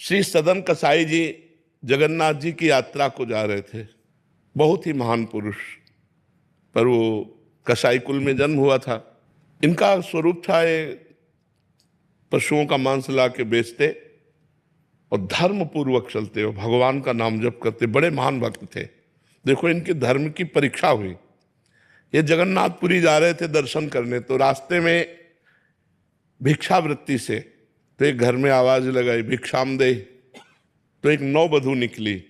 श्री सदन कसाई जी जगन्नाथ जी की यात्रा को जा रहे थे। बहुत ही महान पुरुष, पर वो कसाई कुल में जन्म हुआ था। इनका स्वरूप था ये पशुओं का मांस ला के बेचते और धर्म पूर्वक चलते हो, भगवान का नाम जप करते, बड़े महान भक्त थे। देखो इनके धर्म की परीक्षा हुई। ये जगन्नाथपुरी जा रहे थे दर्शन करने, तो रास्ते में भिक्षावृत्ति से तो एक घर में आवाज लगाई भिक्षाम दे, तो एक नववधू निकली।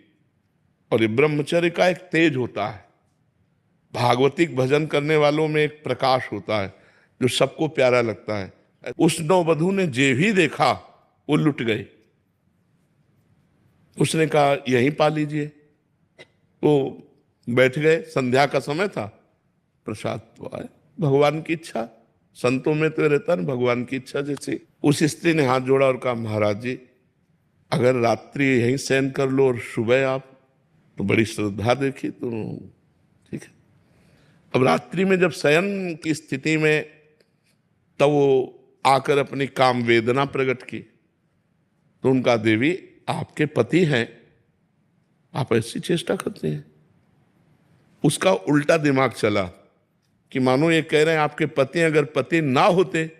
और ये ब्रह्मचर्य का एक तेज होता है, भागवतिक भजन करने वालों में एक प्रकाश होता है जो सबको प्यारा लगता है। उस नववधू ने जे भी देखा वो लुट गई। उसने कहा यहीं पा लीजिए। वो बैठ गए, संध्या का समय था, प्रसाद तो आए, भगवान की इच्छा, संतों में तो रहता ना भगवान की इच्छा जैसी। उस स्त्री ने हाथ जोड़ा और कहा महाराज जी अगर रात्रि यहीं शयन कर लो और सुबह आप, तो बड़ी श्रद्धा देखी तो ठीक है। अब रात्रि में जब शयन की स्थिति में, तब वो आकर अपनी काम वेदना प्रकट की, तो उनका देवी आपके पति हैं, आप ऐसी चेष्टा करते हैं। उसका उल्टा दिमाग चला कि मानो ये कह रहे हैं आपके पति, अगर पति ना होते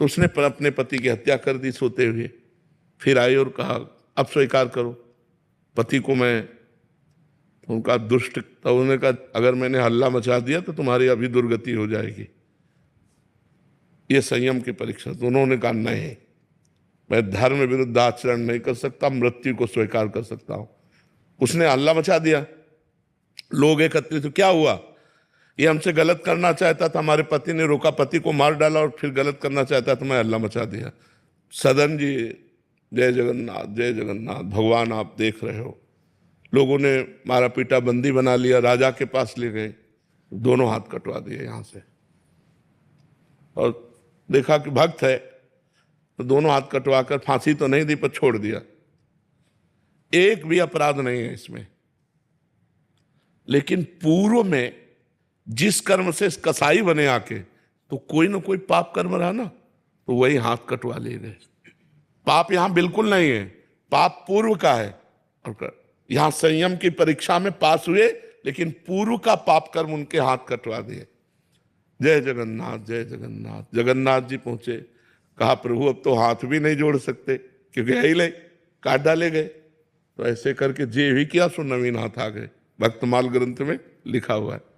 तो उसने अपने पति की हत्या कर दी सोते हुए। फिर आई और कहा अब स्वीकार करो पति को मैं, उनका दुष्ट, तो उन्होंने कहा अगर मैंने हल्ला मचा दिया तो तुम्हारी अभी दुर्गति हो जाएगी। ये संयम की परीक्षा। तो उन्होंने कहा नहीं, मैं धर्म विरुद्ध आचरण नहीं कर सकता, मृत्यु को स्वीकार कर सकता हूं। उसने हल्ला मचा दिया, लोग एकत्रित, तो क्या हुआ, ये हमसे गलत करना चाहता था, हमारे पति ने रोका, पति को मार डाला और फिर गलत करना चाहता तो मैं हल्ला मचा दिया। सदन जी जय जगन्नाथ जय जगन्नाथ, भगवान आप देख रहे हो। लोगों ने मारा पीटा, बंदी बना लिया, राजा के पास ले गए, दोनों हाथ कटवा दिए यहां से। और देखा कि भक्त है तो दोनों हाथ कटवाकर फांसी तो नहीं दी पर छोड़ दिया। एक भी अपराध नहीं है इसमें। लेकिन पूर्व में जिस कर्म से कसाई बने आके, तो कोई ना कोई पाप कर्म रहा ना, तो वही हाथ कटवा ले गए। पाप यहां बिल्कुल नहीं है, पाप पूर्व का है। और यहां संयम की परीक्षा में पास हुए, लेकिन पूर्व का पाप कर्म उनके हाथ कटवा दिए। जय जगन्नाथ जय जगन्नाथ। जगन्नाथ जी पहुंचे, कहा प्रभु अब तो हाथ भी नहीं जोड़ सकते क्योंकि यही ले काट डाले गए। तो ऐसे करके जे भी किया सो नवीन हाथ आ गए, भक्तमाल ग्रंथ में लिखा हुआ है।